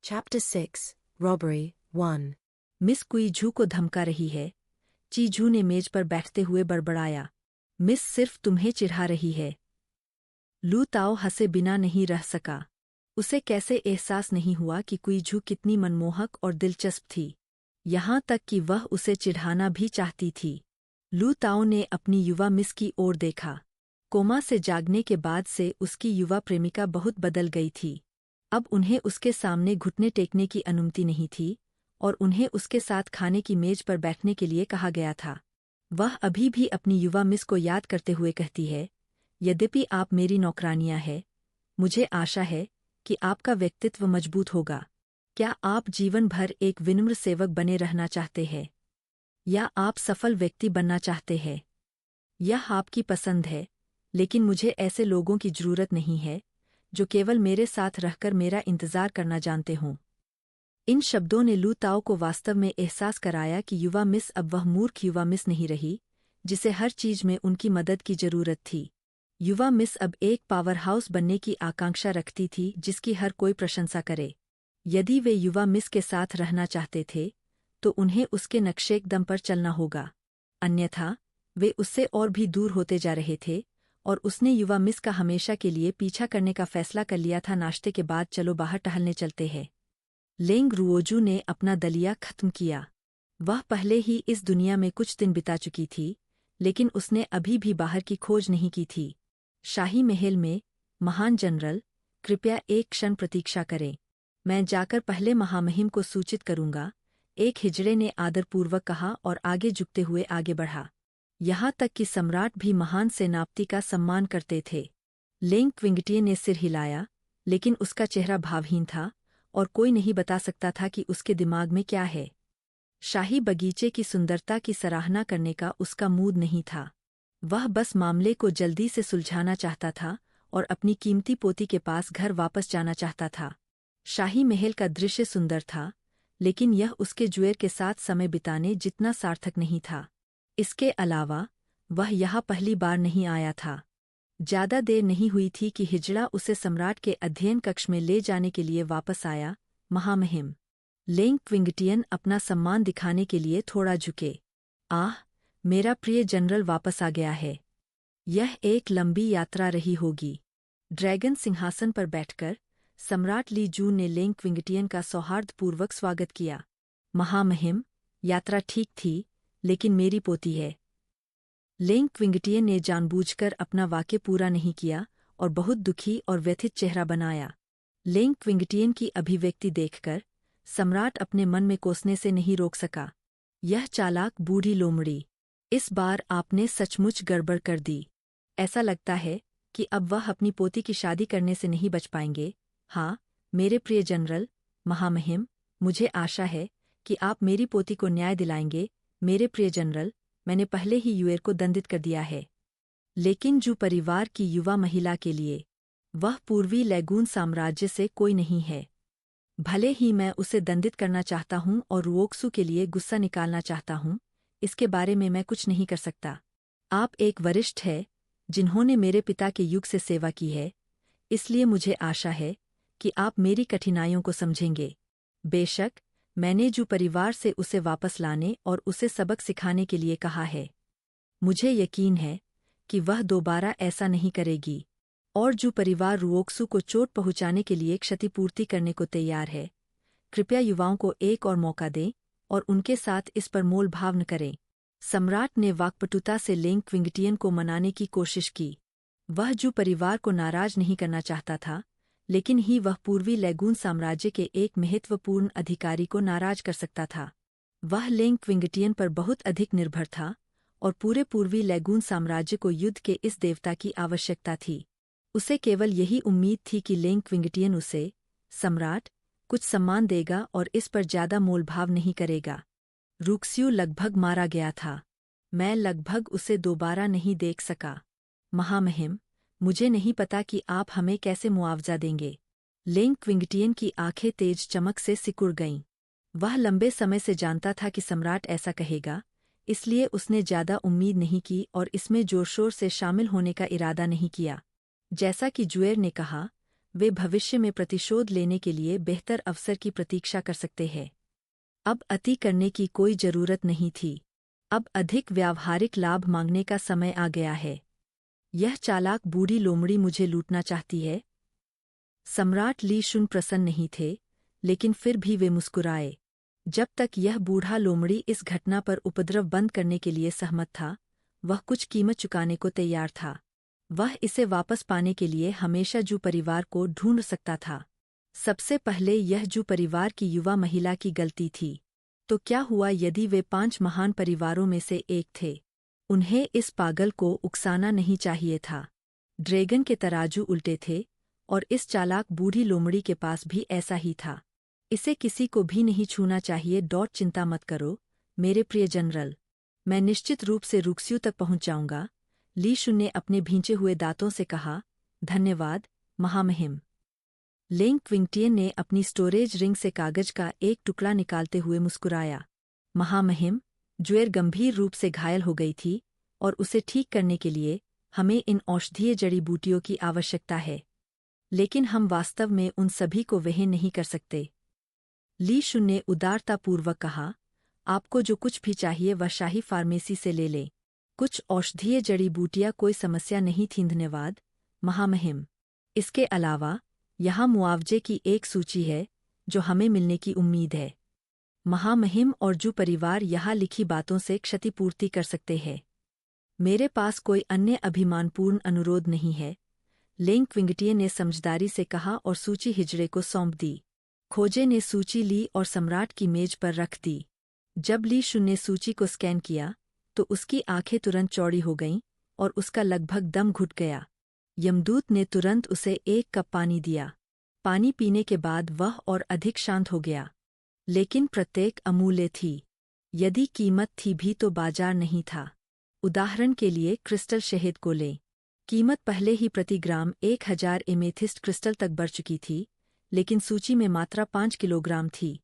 Chapter 6 Robbery 1 miss कुई झू को धमका रही है। ची झू ने मेज पर बैठते हुए बड़बड़ाया। मिस सिर्फ तुम्हें चिढ़ा रही है। लू ताओ हंसे बिना नहीं रह सका। उसे कैसे एहसास नहीं हुआ कि कुई झू कितनी मनमोहक और दिलचस्प थी, यहाँ तक कि वह उसे चिढ़ाना भी चाहती थी। लू ताओ ने अपनी युवा मिस की ओर देखा। कोमा से जागने के बाद से उसकी युवा प्रेमिका बहुत बदल गई थी। अब उन्हें उसके सामने घुटने टेकने की अनुमति नहीं थी और उन्हें उसके साथ खाने की मेज पर बैठने के लिए कहा गया था। वह अभी भी अपनी युवा मिस को याद करते हुए कहती है, यद्यपि आप मेरी नौकरानियां हैं, मुझे आशा है कि आपका व्यक्तित्व मजबूत होगा। क्या आप जीवन भर एक विनम्र सेवक बने रहना चाहते हैं, या आप सफल व्यक्ति बनना चाहते हैं? यह आपकी पसंद है, लेकिन मुझे ऐसे लोगों की जरूरत नहीं है जो केवल मेरे साथ रहकर मेरा इंतजार करना जानते हों। इन शब्दों ने लू ताओ को वास्तव में एहसास कराया कि युवा मिस अब वह मूर्ख युवा मिस नहीं रही जिसे हर चीज में उनकी मदद की जरूरत थी। युवा मिस अब एक पावर हाउस बनने की आकांक्षा रखती थी जिसकी हर कोई प्रशंसा करे। यदि वे युवा मिस के साथ रहना चाहते थे तो उन्हें उसके नक्शेकदम पर चलना होगा, अन्यथा वे उससे और भी दूर होते जा रहे थे और उसने युवा मिस का हमेशा के लिए पीछा करने का फैसला कर लिया था। नाश्ते के बाद चलो बाहर टहलने चलते हैं। लेंग रुओजू ने अपना दलिया खत्म किया। वह पहले ही इस दुनिया में कुछ दिन बिता चुकी थी, लेकिन उसने अभी भी बाहर की खोज नहीं की थी। शाही महल में, महान जनरल, कृपया एक क्षण प्रतीक्षा करें। मैं जाकर पहले महामहिम को सूचित करूंगा, एक हिजड़े ने आदरपूर्वक कहा और आगे झुकते हुए आगे बढ़ा। यहाँ तक कि सम्राट भी महान सेनापति का सम्मान करते थे। लेंग क्विंगटिये ने सिर हिलाया, लेकिन उसका चेहरा भावहीन था और कोई नहीं बता सकता था कि उसके दिमाग में क्या है। शाही बगीचे की सुंदरता की सराहना करने का उसका मूड नहीं था। वह बस मामले को जल्दी से सुलझाना चाहता था और अपनी कीमती पोती के पास घर वापस जाना चाहता था। शाही महल का दृश्य सुंदर था, लेकिन यह उसके जुएर के साथ समय बिताने जितना सार्थक नहीं था। इसके अलावा वह यहाँ पहली बार नहीं आया था। ज्यादा देर नहीं हुई थी कि हिजड़ा उसे सम्राट के अध्ययन कक्ष में ले जाने के लिए वापस आया। महामहिम। लेंग क्विंगटियन अपना सम्मान दिखाने के लिए थोड़ा झुके। आह, मेरा प्रिय जनरल वापस आ गया है। यह एक लंबी यात्रा रही होगी। ड्रैगन सिंहासन पर बैठकर सम्राट ली जून ने लेंग क्विंगटियन का सौहार्दपूर्वक स्वागत किया। महामहिम, यात्रा ठीक थी, लेकिन मेरी पोती है। लेंग क्विंगटियन ने जानबूझकर अपना वाक्य पूरा नहीं किया और बहुत दुखी और व्यथित चेहरा बनाया। लेंग क्विंगटियन की अभिव्यक्ति देखकर सम्राट अपने मन में कोसने से नहीं रोक सका। यह चालाक बूढ़ी लोमड़ी, इस बार आपने सचमुच गड़बड़ कर दी। ऐसा लगता है कि अब वह अपनी पोती की शादी करने से नहीं बच पाएंगे। हाँ, मेरे प्रिय जनरल, महामहिम, मुझे आशा है कि आप मेरी पोती को न्याय दिलाएंगे। मेरे प्रिय जनरल, मैंने पहले ही युएर को दंडित कर दिया है, लेकिन जू परिवार की युवा महिला के लिए वह पूर्वी लैगून साम्राज्य से कोई नहीं है। भले ही मैं उसे दंडित करना चाहता हूँ और रुओक्सू के लिए गुस्सा निकालना चाहता हूँ, इसके बारे में मैं कुछ नहीं कर सकता। आप एक वरिष्ठ हैं जिन्होंने मेरे पिता के युग से सेवा की है, इसलिए मुझे आशा है कि आप मेरी कठिनाइयों को समझेंगे। बेशक, मैंने जू परिवार से उसे वापस लाने और उसे सबक सिखाने के लिए कहा है। मुझे यकीन है कि वह दोबारा ऐसा नहीं करेगी और जू परिवार रुओक्सू को चोट पहुंचाने के लिए क्षतिपूर्ति करने को तैयार है। कृपया युवाओं को एक और मौका दें और उनके साथ इस पर मोल भाव न करें। सम्राट ने वाक्पटुता से लेंग क्विंगटियन को मनाने की कोशिश की। वह जू परिवार को नाराज नहीं करना चाहता था, लेकिन ही वह पूर्वी लैगून साम्राज्य के एक महत्वपूर्ण अधिकारी को नाराज कर सकता था। वह लेंग क्विंगटियन पर बहुत अधिक निर्भर था और पूरे पूर्वी लैगून साम्राज्य को युद्ध के इस देवता की आवश्यकता थी। उसे केवल यही उम्मीद थी कि लेंग क्विंगटियन उसे, सम्राट, कुछ सम्मान देगा और इस पर ज्यादा मोलभाव नहीं करेगा। रुक्स्यू लगभग मारा गया था। मैं लगभग उसे दोबारा नहीं देख सका। महामहिम, मुझे नहीं पता कि आप हमें कैसे मुआवजा देंगे। लेंग क्विंगटियन की आंखें तेज चमक से सिकुड़ गईं। वह लंबे समय से जानता था कि सम्राट ऐसा कहेगा, इसलिए उसने ज्यादा उम्मीद नहीं की और इसमें जोरशोर से शामिल होने का इरादा नहीं किया। जैसा कि जुएर ने कहा, वे भविष्य में प्रतिशोध लेने के लिए बेहतर अवसर की प्रतीक्षा कर सकते हैं। अब अति करने की कोई जरूरत नहीं थी। अब अधिक व्यावहारिक लाभ मांगने का समय आ गया है। यह चालाक बूढ़ी लोमड़ी मुझे लूटना चाहती है। सम्राट ली शुन प्रसन्न नहीं थे, लेकिन फिर भी वे मुस्कुराए। जब तक यह बूढ़ा लोमड़ी इस घटना पर उपद्रव बंद करने के लिए सहमत था, वह कुछ कीमत चुकाने को तैयार था। वह इसे वापस पाने के लिए हमेशा जू परिवार को ढूंढ सकता था। सबसे पहले यह जू परिवार की युवा महिला की गलती थी। तो क्या हुआ यदि वे 5 महान परिवारों में से एक थे? उन्हें इस पागल को उकसाना नहीं चाहिए था। ड्रैगन के तराजू उल्टे थे, और इस चालाक बूढ़ी लोमड़ी के पास भी ऐसा ही था। इसे किसी को भी नहीं छूना चाहिए। चिंता मत करो मेरे प्रिय जनरल, मैं निश्चित रूप से रुक्स्यू तक पहुंच जाऊंगा। ली शुन ने अपने भींचे हुए दांतों से कहा, धन्यवाद महामहिम। लेंग क्विंगटियन ने अपनी स्टोरेज रिंग से कागज का एक टुकड़ा निकालते हुए मुस्कुराया। महामहिम, ज्वेर गंभीर रूप से घायल हो गई थी, और उसे ठीक करने के लिए हमें इन औषधीय जड़ी बूटियों की आवश्यकता है। लेकिन हम वास्तव में उन सभी को वह नहीं कर सकते। ली शुन ने उदारतापूर्वक कहा, आपको जो कुछ भी चाहिए वह शाही फार्मेसी से ले लें। कुछ औषधीय जड़ी बूटियां कोई समस्या नहीं थी। धन्यवाद महामहिम। इसके अलावा यहाँ मुआवजे की एक सूची है जो हमें मिलने की उम्मीद है। महामहिम और जू परिवार यहाँ लिखी बातों से क्षतिपूर्ति कर सकते हैं। मेरे पास कोई अन्य अभिमानपूर्ण अनुरोध नहीं है, लेंग क्विंगटियन ने समझदारी से कहा और सूची हिजड़े को सौंप दी। खोजे ने सूची ली और सम्राट की मेज पर रख दी। जब ली शुन ने सूची को स्कैन किया तो उसकी आंखें तुरंत चौड़ी हो गईं और उसका लगभग दम घुट गया। यमदूत ने तुरंत उसे एक कप पानी दिया। पानी पीने के बाद वह और अधिक शांत हो गया। लेकिन प्रत्येक अमूल्य थी। यदि कीमत थी भी तो बाजार नहीं था। उदाहरण के लिए क्रिस्टल शहद को लें। कीमत पहले ही प्रति ग्राम 1000 एमेथिस्ट क्रिस्टल तक बढ़ चुकी थी, लेकिन सूची में मात्रा 5 किलोग्राम थी।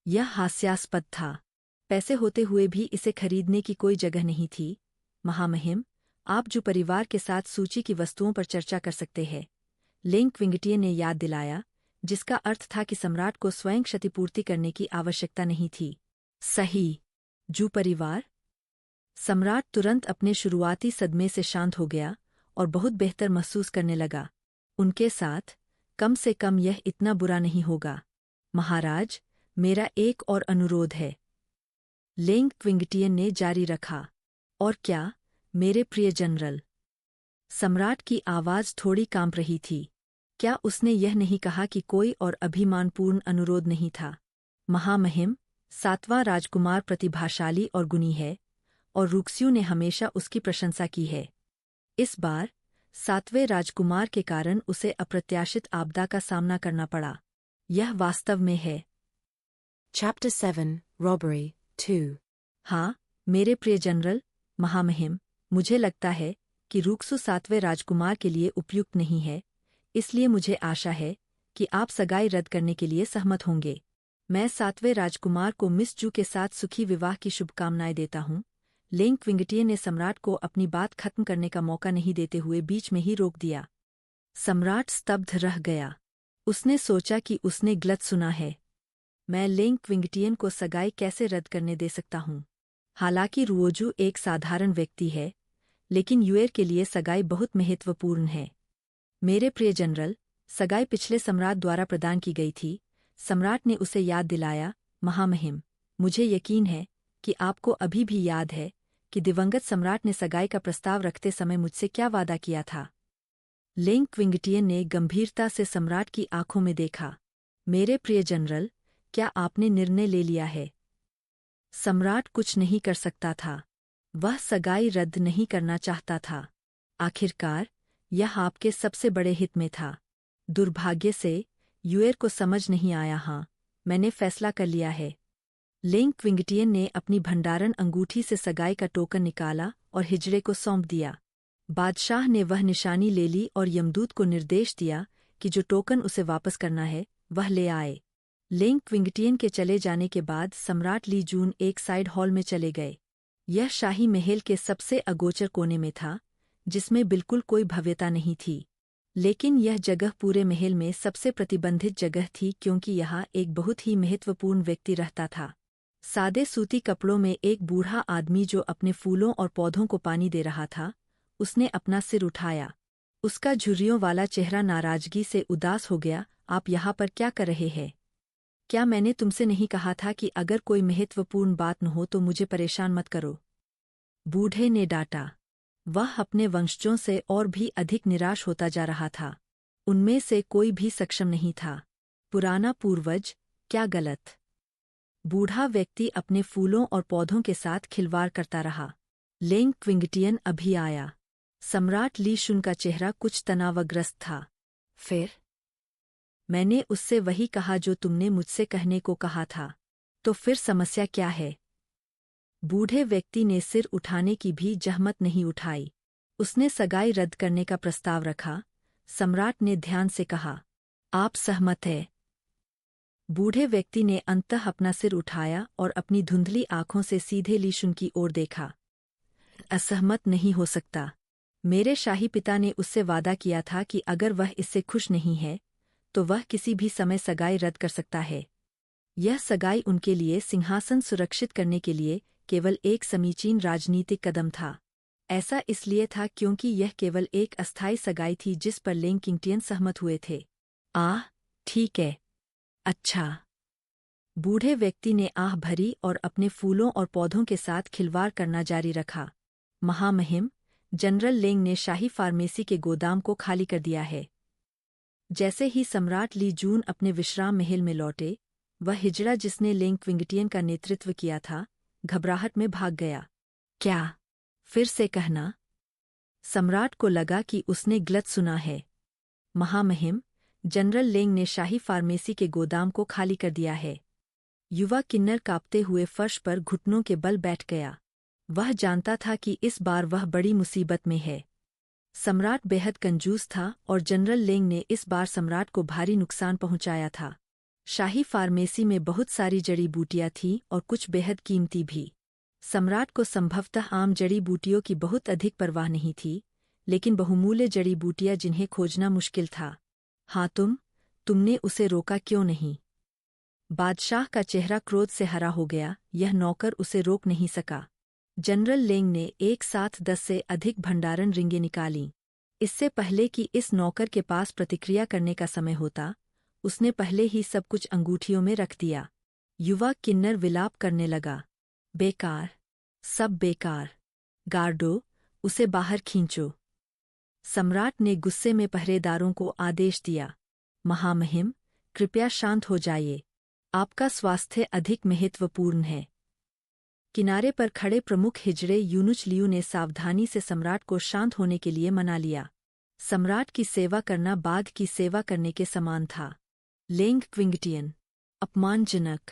यह हास्यास्पद था। पैसे होते हुए भी इसे खरीदने की कोई जगह नहीं थी। महामहिम, आप जो परिवार के साथ सूची की वस्तुओं पर चर्चा कर सकते हैं। लेंग क्विंगटियन ने याद दिलाया, जिसका अर्थ था कि सम्राट को स्वयं क्षतिपूर्ति करने की आवश्यकता नहीं थी। सही, जू परिवार। सम्राट तुरंत अपने शुरुआती सदमे से शांत हो गया और बहुत बेहतर महसूस करने लगा। उनके साथ कम से कम यह इतना बुरा नहीं होगा। महाराज, मेरा एक और अनुरोध है, लेंग क्विंगटियन ने जारी रखा। और क्या, मेरे प्रिय जनरल? सम्राट की आवाज थोड़ी कांप रही थी। क्या उसने यह नहीं कहा कि कोई और अभिमानपूर्ण अनुरोध नहीं था? महामहिम, 7वां राजकुमार प्रतिभाशाली और गुणी है, और रुक्स्यू ने हमेशा उसकी प्रशंसा की है। इस बार 7वें राजकुमार के कारण उसे अप्रत्याशित आपदा का सामना करना पड़ा। यह वास्तव में है। Chapter 7, Robbery, 2. हाँ, मेरे प्रिय जनरल, महामहिम, मुझे लगता है कि रुक्सू 7वें राजकुमार के लिए उपयुक्त नहीं है, इसलिए मुझे आशा है कि आप सगाई रद्द करने के लिए सहमत होंगे। मैं 7वें राजकुमार को मिस जू के साथ सुखी विवाह की शुभकामनाएं देता हूँ। लेंग क्विंगटियन ने सम्राट को अपनी बात खत्म करने का मौका नहीं देते हुए बीच में ही रोक दिया। सम्राट स्तब्ध रह गया। उसने सोचा कि उसने गलत सुना है। मैं लेंग क्विंगटियन को सगाई कैसे रद्द करने दे सकता हूँ? हालांकि रुओजू एक साधारण व्यक्ति है, लेकिन युएर के लिए सगाई बहुत महत्वपूर्ण है। मेरे प्रिय जनरल, सगाई पिछले सम्राट द्वारा प्रदान की गई थी। सम्राट ने उसे याद दिलाया। महामहिम, मुझे यकीन है कि आपको अभी भी याद है कि दिवंगत सम्राट ने सगाई का प्रस्ताव रखते समय मुझसे क्या वादा किया था। लेंग क्विंगटियन ने गंभीरता से सम्राट की आंखों में देखा। मेरे प्रिय जनरल, क्या आपने निर्णय ले लिया है? सम्राट कुछ नहीं कर सकता था। वह सगाई रद्द नहीं करना चाहता था। आखिरकार यह आपके सबसे बड़े हित में था। दुर्भाग्य से युएर को समझ नहीं आया। हाँ, मैंने फैसला कर लिया है। लेंग क्विंगटियन ने अपनी भंडारण अंगूठी से सगाई का टोकन निकाला और हिजड़े को सौंप दिया। बादशाह ने वह निशानी ले ली और यमदूत को निर्देश दिया कि जो टोकन उसे वापस करना है वह ले आए। लेंग क्विंगटियन के चले जाने के बाद सम्राट ली जून एक साइड हॉल में चले गए। यह शाही महल के सबसे अगोचर कोने में था, जिसमें बिल्कुल कोई भव्यता नहीं थी। लेकिन यह जगह पूरे महल में सबसे प्रतिबंधित जगह थी क्योंकि यहाँ एक बहुत ही महत्वपूर्ण व्यक्ति रहता था। सादे सूती कपड़ों में एक बूढ़ा आदमी जो अपने फूलों और पौधों को पानी दे रहा था, उसने अपना सिर उठाया। उसका झुर्रियों वाला चेहरा नाराजगी से उदास हो गया। आप यहाँ पर क्या कर रहे हैं? क्या मैंने तुमसे नहीं कहा था कि अगर कोई महत्वपूर्ण बात न हो तो मुझे परेशान मत करो? बूढ़े ने डांटा। वह अपने वंशजों से और भी अधिक निराश होता जा रहा था। उनमें से कोई भी सक्षम नहीं था। पुराना पूर्वज, क्या गलत? बूढ़ा व्यक्ति अपने फूलों और पौधों के साथ खिलवाड़ करता रहा। लेंग क्विंगटियन अभी आया। सम्राट ली शुन का चेहरा कुछ तनावग्रस्त था। फिर? मैंने उससे वही कहा जो तुमने मुझसे कहने को कहा था। तो फिर समस्या क्या है? बूढ़े व्यक्ति ने सिर उठाने की भी जहमत नहीं उठाई। उसने सगाई रद्द करने का प्रस्ताव रखा। सम्राट ने ध्यान से कहा, आप सहमत हैं? बूढ़े व्यक्ति ने अंततः अपना सिर उठाया और अपनी धुंधली आंखों से सीधे ली शुन की ओर देखा। असहमत नहीं हो सकता। मेरे शाही पिता ने उससे वादा किया था कि अगर वह इससे खुश नहीं है तो वह किसी भी समय सगाई रद्द कर सकता है। यह सगाई उनके लिए सिंहासन सुरक्षित करने के लिए केवल एक समीचीन राजनीतिक कदम था। ऐसा इसलिए था क्योंकि यह केवल एक अस्थायी सगाई थी जिस पर लेंग क्विंगटियन सहमत हुए थे। आह, ठीक है। अच्छा। बूढ़े व्यक्ति ने आह भरी और अपने फूलों और पौधों के साथ खिलवाड़ करना जारी रखा। महामहिम, जनरल लेंग ने शाही फार्मेसी के गोदाम को खाली कर दिया है। जैसे ही सम्राट ली जून अपने विश्राम महल में लौटे, वह हिजड़ा जिसने लेंग क्विंगटियन का नेतृत्व किया था, घबराहट में भाग गया। क्या? फिर से कहना। सम्राट को लगा कि उसने गलत सुना है। महामहिम, जनरल लेंग ने शाही फार्मेसी के गोदाम को खाली कर दिया है। युवा किन्नर कांपते हुए फर्श पर घुटनों के बल बैठ गया। वह जानता था कि इस बार वह बड़ी मुसीबत में है। सम्राट बेहद कंजूस था और जनरल लेंग ने इस बार सम्राट को भारी नुकसान पहुंचाया था। शाही फार्मेसी में बहुत सारी जड़ी बूटियां थीं और कुछ बेहद कीमती भी। सम्राट को संभवतः आम जड़ी बूटियों की बहुत अधिक परवाह नहीं थी, लेकिन बहुमूल्य जड़ी बूटियां जिन्हें खोजना मुश्किल था। हाँ, तुमने उसे रोका क्यों नहीं? बादशाह का चेहरा क्रोध से हरा हो गया। यह नौकर उसे रोक नहीं सका। जनरल लेंग ने एक साथ 10 से अधिक भंडारण रिंगें निकालीं। इससे पहले कि इस नौकर के पास प्रतिक्रिया करने का समय होता, उसने पहले ही सब कुछ अंगूठियों में रख दिया। युवा किन्नर विलाप करने लगा। बेकार, सब बेकार। गार्डो, उसे बाहर खींचो। सम्राट ने गुस्से में पहरेदारों को आदेश दिया। महामहिम, कृपया शांत हो जाइए। आपका स्वास्थ्य अधिक महत्वपूर्ण है। किनारे पर खड़े प्रमुख हिजड़े यूनुच लियू ने सावधानी से सम्राट को शांत होने के लिए मना लिया। सम्राट की सेवा करना बाघ की सेवा करने के समान था। लेंग क्विंगटियन, अपमानजनक।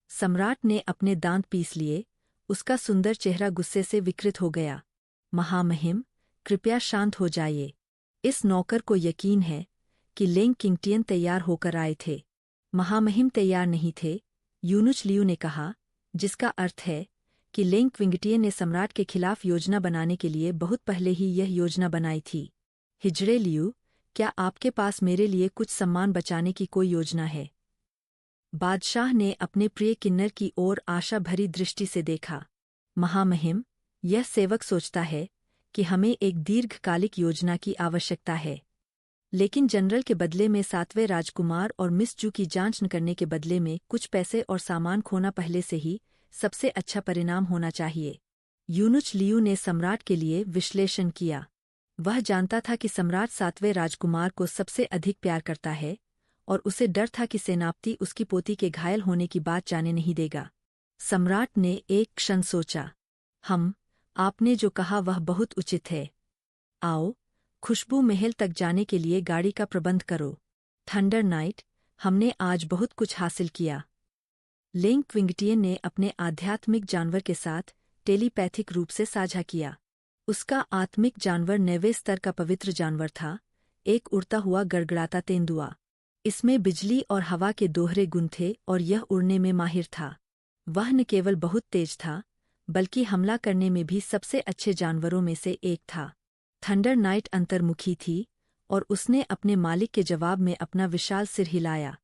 सम्राट ने अपने दांत पीस लिए। उसका सुंदर चेहरा गुस्से से विकृत हो गया। महामहिम, कृपया शांत हो जाइए। इस नौकर को यकीन है कि लेंग क्विंगटियन तैयार होकर आए थे। महामहिम तैयार नहीं थे, यूनुच लियू ने कहा, जिसका अर्थ है कि लेंग क्विंगटियन ने सम्राट के खिलाफ योजना बनाने के लिए बहुत पहले ही यह योजना बनाई थी। हिजड़े लियू, क्या आपके पास मेरे लिए कुछ सम्मान बचाने की कोई योजना है? बादशाह ने अपने प्रिय किन्नर की ओर आशा भरी दृष्टि से देखा। महामहिम, यह सेवक सोचता है कि हमें एक दीर्घकालिक योजना की आवश्यकता है। लेकिन जनरल के बदले में 7वें राजकुमार और मिस जू की जांच न करने के बदले में कुछ पैसे और सामान खोना पहले से ही सबसे अच्छा परिणाम होना चाहिए। यूनुच लियू ने सम्राट के लिए विश्लेषण किया। वह जानता था कि सम्राट 7वें राजकुमार को सबसे अधिक प्यार करता है और उसे डर था कि सेनापति उसकी पोती के घायल होने की बात जाने नहीं देगा। सम्राट ने एक क्षण सोचा। आपने जो कहा वह बहुत उचित है। आओ, खुशबू महल तक जाने के लिए गाड़ी का प्रबंध करो। थंडर नाइट, हमने आज बहुत कुछ हासिल किया। लेंग क्विंगटियन ने अपने आध्यात्मिक जानवर के साथ टेलीपैथिक रूप से साझा किया। उसका आत्मिक जानवर 9वें स्तर का पवित्र जानवर था, एक उड़ता हुआ गड़गड़ाता तेंदुआ। इसमें बिजली और हवा के दोहरे गुण थे और यह उड़ने में माहिर था। वह न केवल बहुत तेज था, बल्कि हमला करने में भी सबसे अच्छे जानवरों में से एक था। थंडर नाइट अंतर्मुखी थी और उसने अपने मालिक के जवाब में अपना विशाल सिर हिलाया।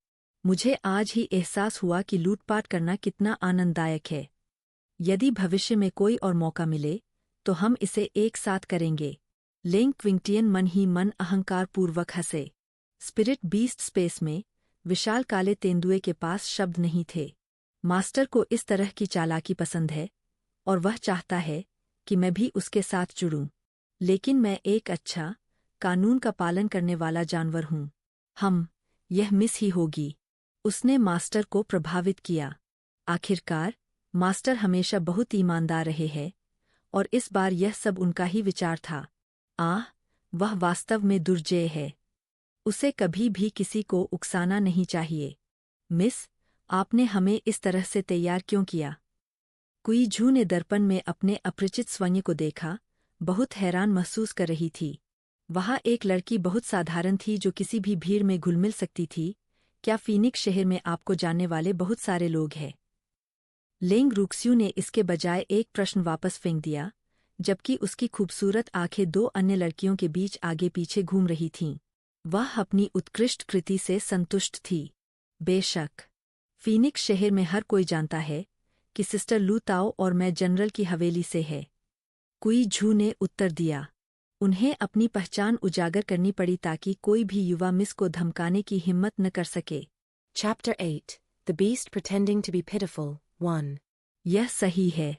मुझे आज ही एहसास हुआ कि लूटपाट करना कितना आनंददायक है। यदि भविष्य में कोई और मौका मिले तो हम इसे एक साथ करेंगे। लेंग क्विंगटियन मन ही मन अहंकारपूर्वक हंसे। स्पिरिट बीस्ट स्पेस में विशाल काले तेंदुए के पास शब्द नहीं थे। मास्टर को इस तरह की चालाकी पसंद है और वह चाहता है कि मैं भी उसके साथ जुड़ूं। लेकिन मैं एक अच्छा, कानून का पालन करने वाला जानवर हूँ। यह मिस ही होगी। उसने मास्टर को प्रभावित किया। आखिरकार मास्टर हमेशा बहुत ईमानदार रहे हैं और इस बार यह सब उनका ही विचार था। वह वास्तव में दुर्जेय है। उसे कभी भी किसी को उकसाना नहीं चाहिए। मिस, आपने हमें इस तरह से तैयार क्यों किया? कुई झू ने दर्पण में अपने अपरिचित स्वयं को देखा, बहुत हैरान महसूस कर रही थी। वहाँ एक लड़की बहुत साधारण थी जो किसी भी भीड़ में घुल मिल सकती थी। क्या फीनिक्स शहर में आपको जानने वाले बहुत सारे लोग हैं? लेंग रूक्स्यू ने इसके बजाय एक प्रश्न वापस फेंक दिया, जबकि उसकी खूबसूरत आंखें दो अन्य लड़कियों के बीच आगे पीछे घूम रही थीं। वह अपनी उत्कृष्ट कृति से संतुष्ट थी। बेशक, फीनिक्स शहर में हर कोई जानता है कि सिस्टर लू ताओ और मैं जनरल की हवेली से है। कुई झू ने उत्तर दिया। उन्हें अपनी पहचान उजागर करनी पड़ी ताकि कोई भी युवा मिस को धमकाने की हिम्मत न कर सके। Chapter 8 The Beast Pretending to be Pitiful 1 यह सही है।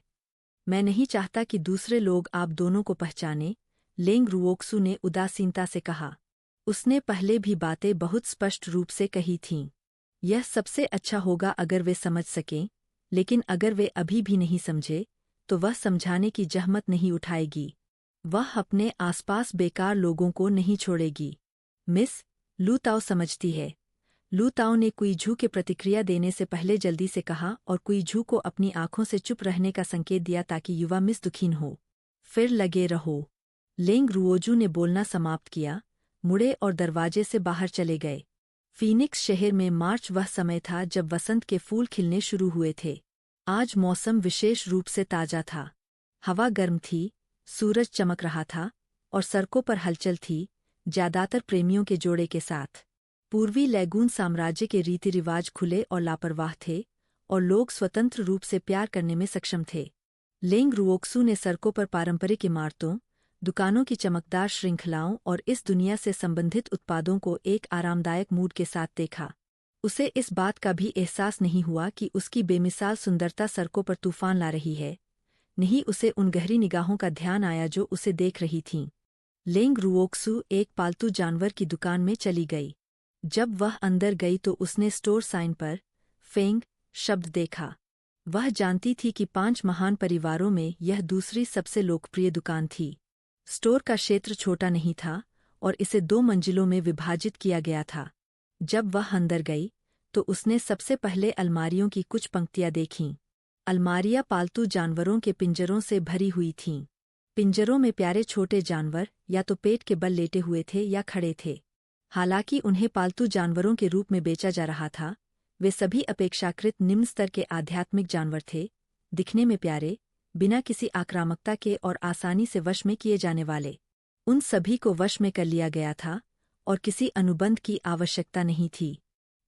मैं नहीं चाहता कि दूसरे लोग आप दोनों को पहचाने, लेंग रुओक्सू ने उदासीनता से कहा। उसने पहले भी बातें बहुत स्पष्ट रूप से कही थीं। यह सबसे अच्छा होगा अगर वे समझ सकें, लेकिन अगर वे अभी भी नहीं समझे, तो वह समझाने की जहमत नहीं उठाएगी। वह अपने आसपास बेकार लोगों को नहीं छोड़ेगी। मिस, लू ताओ समझती है। लू ताओ ने कुई झू के प्रतिक्रिया देने से पहले जल्दी से कहा और कुई झू को अपनी आंखों से चुप रहने का संकेत दिया ताकि युवा मिस दुखीन हो। फिर लगे रहो। लेंग रुओजू ने बोलना समाप्त किया, मुड़े और दरवाजे से बाहर चले गए। फीनिक्स शहर में मार्च वह समय था जब वसंत के फूल खिलने शुरू हुए थे। आज मौसम विशेष रूप से ताजा था। हवा गर्म थी, सूरज चमक रहा था और सड़कों पर हलचल थी, ज्यादातर प्रेमियों के जोड़े के साथ। पूर्वी लैगून साम्राज्य के रीति रिवाज खुले और लापरवाह थे और लोग स्वतंत्र रूप से प्यार करने में सक्षम थे। लेंग रुओक्सू ने सड़कों पर पारंपरिक इमारतों, दुकानों की चमकदार श्रृंखलाओं और इस दुनिया से संबंधित उत्पादों को एक आरामदायक मूड के साथ देखा। उसे इस बात का भी एहसास नहीं हुआ कि उसकी बेमिसाल सुंदरता सड़कों पर तूफान ला रही है। नहीं, उसे उन गहरी निगाहों का ध्यान आया जो उसे देख रही थीं। लेंग रुओक्सू एक पालतू जानवर की दुकान में चली गई। जब वह अंदर गई तो उसने स्टोर साइन पर फेंग शब्द देखा। वह जानती थी कि 5 महान परिवारों में यह दूसरी सबसे लोकप्रिय दुकान थी। स्टोर का क्षेत्र छोटा नहीं था और इसे 2 मंजिलों में विभाजित किया गया था। जब वह अंदर गई तो उसने सबसे पहले अलमारियों की कुछ पंक्तियां देखीं। अलमारियां पालतू जानवरों के पिंजरों से भरी हुई थीं। पिंजरों में प्यारे छोटे जानवर या तो पेट के बल लेटे हुए थे या खड़े थे। हालांकि उन्हें पालतू जानवरों के रूप में बेचा जा रहा था, वे सभी अपेक्षाकृत निम्न स्तर के आध्यात्मिक जानवर थे, दिखने में प्यारे, बिना किसी आक्रामकता के और आसानी से वश में किए जाने वाले। उन सभी को वश में कर लिया गया था और किसी अनुबंध की आवश्यकता नहीं थी।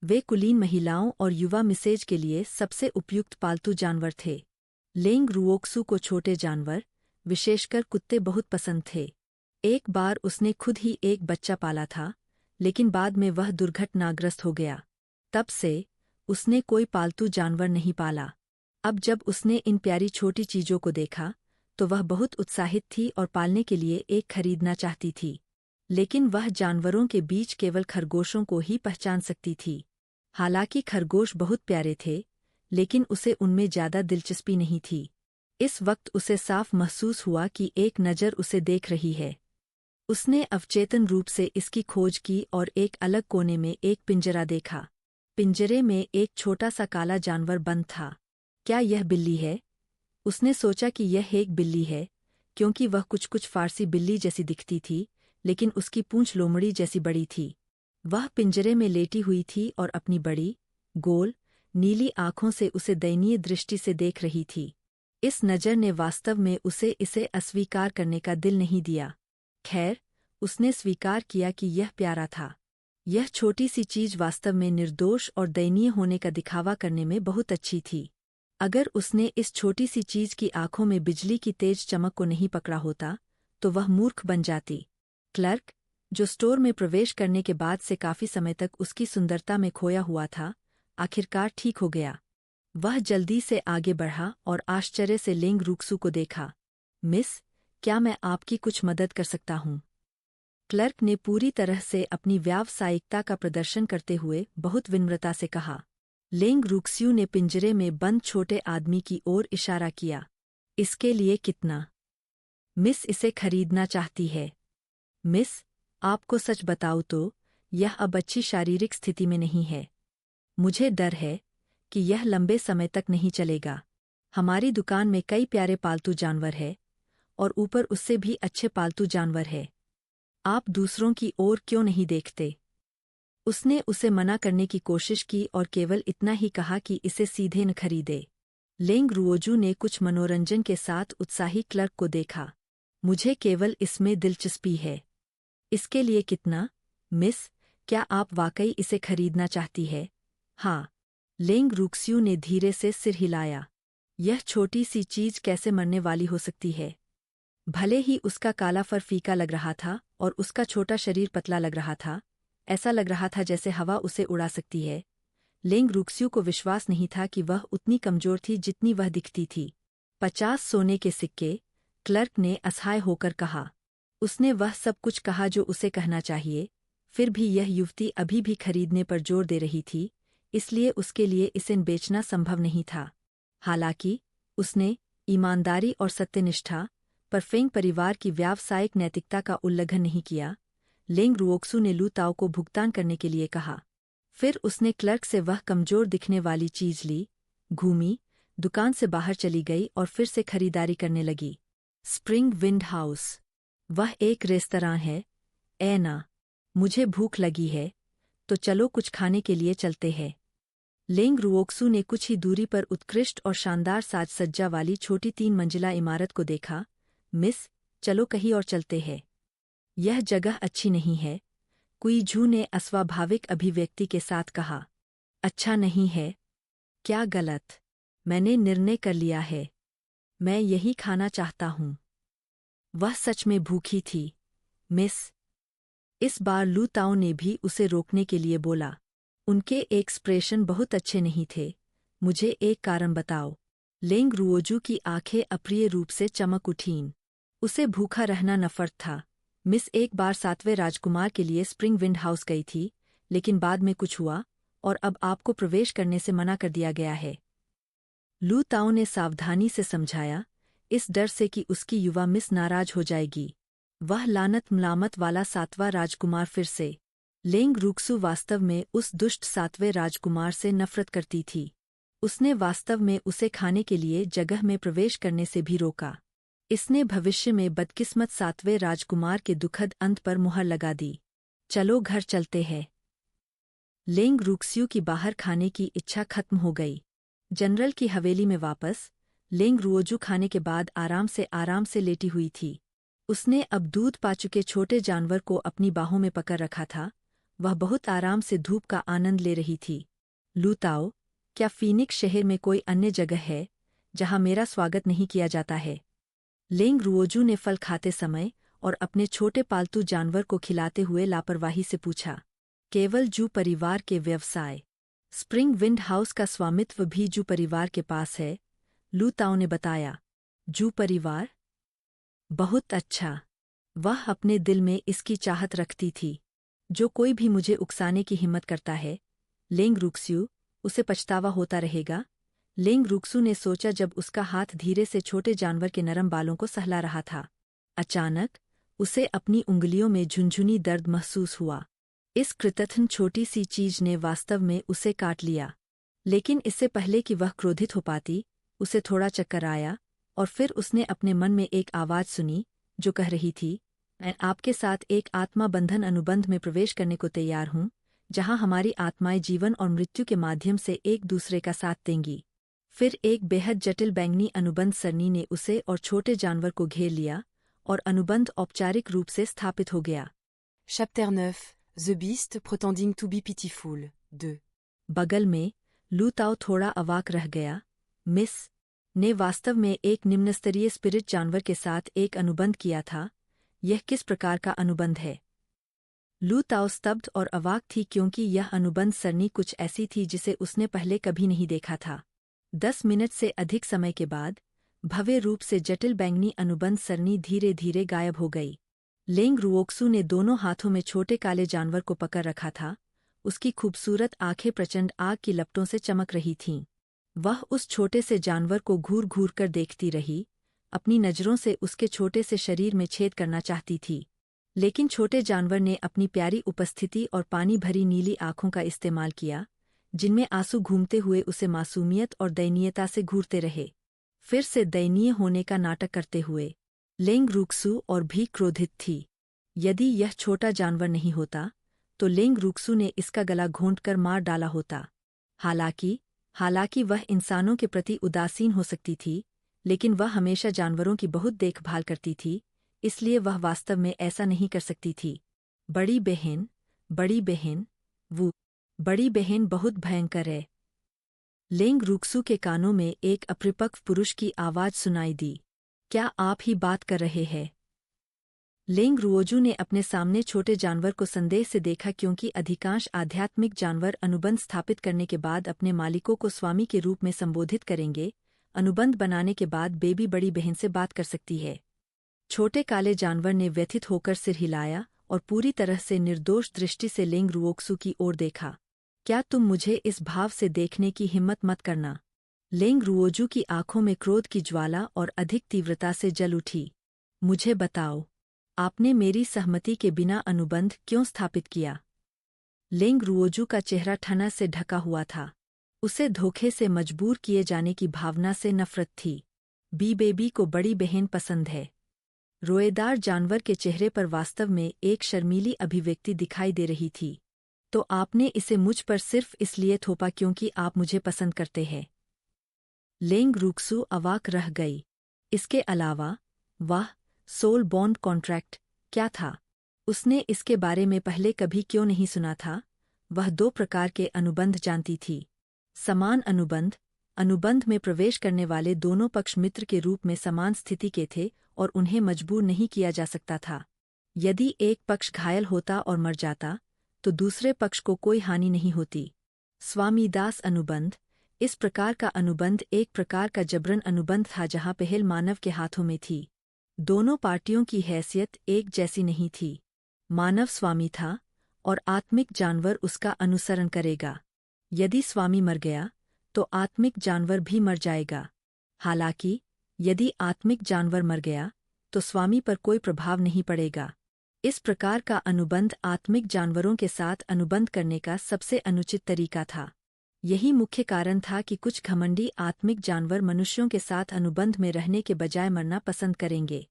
वे कुलीन महिलाओं और युवा मिसेज के लिए सबसे उपयुक्त पालतू जानवर थे। लेंग रुओक्सू को छोटे जानवर, विशेषकर कुत्ते बहुत पसंद थे। एक बार उसने खुद ही एक बच्चा पाला था, लेकिन बाद में वह दुर्घटनाग्रस्त हो गया। तब से उसने कोई पालतू जानवर नहीं पाला। अब जब उसने इन प्यारी छोटी चीजों को देखा तो वह बहुत उत्साहित थी और पालने के लिए एक खरीदना चाहती थी। लेकिन वह जानवरों के बीच केवल खरगोशों को ही पहचान सकती थी। हालांकि खरगोश बहुत प्यारे थे, लेकिन उसे उनमें ज्यादा दिलचस्पी नहीं थी। इस वक्त उसे साफ महसूस हुआ कि एक नज़र उसे देख रही है। उसने अवचेतन रूप से इसकी खोज की और एक अलग कोने में एक पिंजरा देखा। पिंजरे में एक छोटा सा काला जानवर बंद था। क्या यह बिल्ली है? उसने सोचा कि यह एक बिल्ली है, क्योंकि वह कुछ फारसी बिल्ली जैसी दिखती थी, लेकिन उसकी पूंछ लोमड़ी जैसी बड़ी थी। वह पिंजरे में लेटी हुई थी और अपनी बड़ी, गोल, नीली आंखों से उसे दयनीय दृष्टि से देख रही थी। इस नज़र ने वास्तव में उसे इसे अस्वीकार करने का दिल नहीं दिया। खैर, उसने स्वीकार किया कि यह प्यारा था। यह छोटी सी चीज वास्तव में निर्दोष और दयनीय होने का दिखावा करने में बहुत अच्छी थी। अगर उसने इस छोटी सी चीज की आंखों में बिजली की तेज चमक को नहीं पकड़ा होता तो वह मूर्ख बन जाती। क्लर्क, जो स्टोर में प्रवेश करने के बाद से काफी समय तक उसकी सुंदरता में खोया हुआ था, आखिरकार ठीक हो गया। वह जल्दी से आगे बढ़ा और आश्चर्य से लेंग रूक्सू को देखा। मिस, क्या मैं आपकी कुछ मदद कर सकता हूँ? क्लर्क ने पूरी तरह से अपनी व्यावसायिकता का प्रदर्शन करते हुए बहुत विनम्रता से कहा। लेंग रूक्स्यू ने पिंजरे में बंद छोटे आदमी की ओर इशारा किया। इसके लिए कितना? मिस इसे खरीदना चाहती है। मिस, आपको सच बताऊं तो यह अब अच्छी शारीरिक स्थिति में नहीं है। मुझे डर है कि यह लंबे समय तक नहीं चलेगा। हमारी दुकान में कई प्यारे पालतू जानवर हैं और ऊपर उससे भी अच्छे पालतू जानवर हैं। आप दूसरों की ओर क्यों नहीं देखते? उसने उसे मना करने की कोशिश की और केवल इतना ही कहा कि इसे सीधे न खरीदे। लेंग रुओजू ने कुछ मनोरंजन के साथ उत्साही क्लर्क को देखा। मुझे केवल इसमें दिलचस्पी है। इसके लिए कितना, मिस? क्या आप वाकई इसे खरीदना चाहती है? हाँ। लेंग रूक्स्यू ने धीरे से सिर हिलाया। यह छोटी सी चीज कैसे मरने वाली हो सकती है? भले ही उसका काला फर फीका लग रहा था और उसका छोटा शरीर पतला लग रहा था, ऐसा लग रहा था जैसे हवा उसे उड़ा सकती है। लेंग रूक्स्यू को विश्वास नहीं था कि वह उतनी कमजोर थी जितनी वह दिखती थी। 50 सोने के सिक्के, क्लर्क ने असहाय होकर कहा। उसने वह सब कुछ कहा जो उसे कहना चाहिए, फिर भी यह युवती अभी भी खरीदने पर जोर दे रही थी, इसलिए उसके लिए इसे बेचना संभव नहीं था। हालांकि उसने ईमानदारी और सत्यनिष्ठा पर फेंग परिवार की व्यावसायिक नैतिकता का उल्लंघन नहीं किया। लेंग रुओक्सू ने लू ताओ को भुगतान करने के लिए कहा। फिर उसने क्लर्क से वह कमजोर दिखने वाली चीज ली, घूमी, दुकान से बाहर चली गई और फिर से खरीदारी करने लगी। स्प्रिंग विंड हाउस, वह एक रेस्तरां है। ना, मुझे भूख लगी है, तो चलो कुछ खाने के लिए चलते हैं। लेंग रुओक्सू ने कुछ ही दूरी पर उत्कृष्ट और शानदार साज सज्जा वाली छोटी 3 मंजिला इमारत को देखा। मिस, चलो कहीं और चलते हैं। यह जगह अच्छी नहीं है, कुई झू ने अस्वाभाविक अभिव्यक्ति के साथ कहा। अच्छा नहीं है? क्या गलत? मैंने निर्णय कर लिया है। मैं यही खाना चाहता हूँ। वह सच में भूखी थी, मिस। इस बार लू ताओ ने भी उसे रोकने के लिए बोला। उनके एक्सप्रेशन बहुत अच्छे नहीं थे। मुझे एक कारण बताओ। लेंग रुओजू की आंखें अप्रिय रूप से चमक उठीं। उसे भूखा रहना नफरत था। मिस एक बार 7वें राजकुमार के लिए स्प्रिंग विंड हाउस गई थी, लेकिन बाद में कुछ हुआ और अब आपको प्रवेश करने से मना कर दिया गया है। लू ताओ ने सावधानी से समझाया, इस डर से कि उसकी युवा मिस नाराज हो जाएगी। वह लानत मलामत वाला 7वां राजकुमार फिर से। लेंग रूक्सू वास्तव में उस दुष्ट 7वें राजकुमार से नफरत करती थी। उसने वास्तव में उसे खाने के लिए जगह में प्रवेश करने से भी रोका। इसने भविष्य में बदकिस्मत 7वें राजकुमार के दुखद अंत पर मुहर लगा दी। चलो घर चलते हैं। लेंग रूक्स्यू की बाहर खाने की इच्छा खत्म हो गई। जनरल की हवेली में वापस, लेंग रुओजू खाने के बाद आराम से लेटी हुई थी। उसने अब दूध पा चुके छोटे जानवर को अपनी बाहों में पकड़ रखा था। वह बहुत आराम से धूप का आनंद ले रही थी। लू ताओ, क्या फीनिक्स शहर में कोई अन्य जगह है जहां मेरा स्वागत नहीं किया जाता है? लेंग रुओजू ने फल खाते समय और अपने छोटे पालतू जानवर को खिलाते हुए लापरवाही से पूछा। केवल जू परिवार के व्यवसाय। स्प्रिंग विंड हाउस का स्वामित्व भी जू परिवार के पास है, लू ताओ ने बताया। जू परिवार? बहुत अच्छा। वह अपने दिल में इसकी चाहत रखती थी। जो कोई भी मुझे उकसाने की हिम्मत करता है, लेंग रूक्स्यू, उसे पछतावा होता रहेगा। लेंग रूक्सू ने सोचा जब उसका हाथ धीरे से छोटे जानवर के नरम बालों को सहला रहा था। अचानक उसे अपनी उंगलियों में झुनझुनी दर्द महसूस हुआ। इस कृतघ्न छोटी सी चीज ने वास्तव में उसे काट लिया। लेकिन इससे पहले कि वह क्रोधित हो पाती, उसे थोड़ा चक्कर आया और फिर उसने अपने मन में एक आवाज सुनी जो कह रही थी, मैं आपके साथ एक आत्मा बंधन अनुबंध में प्रवेश करने को तैयार हूँ, जहाँ हमारी आत्माएं जीवन और मृत्यु के माध्यम से एक दूसरे का साथ देंगी। फिर एक बेहद जटिल बैंगनी अनुबंध सरनी ने उसे और छोटे जानवर को घेर लिया और अनुबंध औपचारिक रूप से स्थापित हो गया। Chapter 9. The Beast pretending to be pitiful. 2. बगल में लू ताओ थोड़ा अवाक रह गया। मिस ने वास्तव में एक निम्नस्तरीय स्पिरिट जानवर के साथ एक अनुबंध किया था। यह किस प्रकार का अनुबंध है? लू ताओ स्तब्ध और अवाक थी क्योंकि यह अनुबंध सरनी कुछ ऐसी थी जिसे उसने पहले कभी नहीं देखा था। 10 मिनट से अधिक समय के बाद भव्य रूप से जटिल बैंगनी अनुबंध सरनी धीरे धीरे गायब हो गई। लेंग रुओक्सू ने दोनों हाथों में छोटे काले जानवर को पकड़ रखा था। उसकी खूबसूरत आंखें प्रचंड आग की लपटों से चमक रही थीं। वह उस छोटे से जानवर को घूर घूर कर देखती रही, अपनी नज़रों से उसके छोटे से शरीर में छेद करना चाहती थी। लेकिन छोटे जानवर ने अपनी प्यारी उपस्थिति और पानी भरी नीली आंखों का इस्तेमाल किया, जिनमें आंसू घूमते हुए उसे मासूमियत और दयनीयता से घूरते रहे। फिर से दयनीय होने का नाटक करते हुए लेंग रुक्सू और भी क्रोधित थी। यदि यह छोटा जानवर नहीं होता तो लेंग रुक्सू ने इसका गला घोंटकर मार डाला होता। हालांकि वह इंसानों के प्रति उदासीन हो सकती थी, लेकिन वह हमेशा जानवरों की बहुत देखभाल करती थी, इसलिए वह वास्तव में ऐसा नहीं कर सकती थी। बड़ी बहन, वो बड़ी बहन बहुत भयंकर है। लेंग रुक्सू के कानों में एक अपरिपक्व पुरुष की आवाज सुनाई दी। क्या आप ही बात कर रहे हैं? लेंग रुओजू ने अपने सामने छोटे जानवर को संदेह से देखा क्योंकि अधिकांश आध्यात्मिक जानवर अनुबंध स्थापित करने के बाद अपने मालिकों को स्वामी के रूप में संबोधित करेंगे। अनुबंध बनाने के बाद बेबी बड़ी बहन से बात कर सकती है। छोटे काले जानवर ने व्यथित होकर सिर हिलाया और पूरी तरह से निर्दोष दृष्टि से लेंग रुओक्सू की ओर देखा। क्या तुम मुझे इस भाव से देखने की हिम्मत मत करना। लेंग रुओजू की आंखों में क्रोध की ज्वाला और अधिक तीव्रता से जल उठी। मुझे बताओ, आपने मेरी सहमति के बिना अनुबंध क्यों स्थापित किया? लेंग रुओजू का चेहरा ठना से ढका हुआ था। उसे धोखे से मजबूर किए जाने की भावना से नफरत थी। बेबी को बड़ी बहन पसंद है। रोएदार जानवर के चेहरे पर वास्तव में एक शर्मीली अभिव्यक्ति दिखाई दे रही थी। तो आपने इसे मुझ पर सिर्फ इसलिए थोपा क्योंकि आप मुझे पसंद करते हैं? लेंग रुक्सू अवाक रह गई। इसके अलावा वाह, सोल बॉन्ड कॉन्ट्रैक्ट क्या था? उसने इसके बारे में पहले कभी क्यों नहीं सुना था? वह 2 प्रकार के अनुबंध जानती थी। समान अनुबंध में प्रवेश करने वाले दोनों पक्ष मित्र के रूप में समान स्थिति के थे और उन्हें मजबूर नहीं किया जा सकता था। यदि एक पक्ष घायल होता और मर जाता तो दूसरे पक्ष को कोई हानि नहीं होती। स्वामीदास अनुबंध, इस प्रकार का अनुबंध एक प्रकार का जबरन अनुबंध था जहां पहल मानव के हाथों में थी। दोनों पार्टियों की हैसियत एक जैसी नहीं थी। मानव स्वामी था और आत्मिक जानवर उसका अनुसरण करेगा। यदि स्वामी मर गया तो आत्मिक जानवर भी मर जाएगा। हालांकि यदि आत्मिक जानवर मर गया तो स्वामी पर कोई प्रभाव नहीं पड़ेगा। इस प्रकार का अनुबंध आत्मिक जानवरों के साथ अनुबंध करने का सबसे अनुचित तरीका था। यही मुख्य कारण था कि कुछ घमंडी आत्मिक जानवर मनुष्यों के साथ अनुबंध में रहने के बजाय मरना पसंद करेंगे।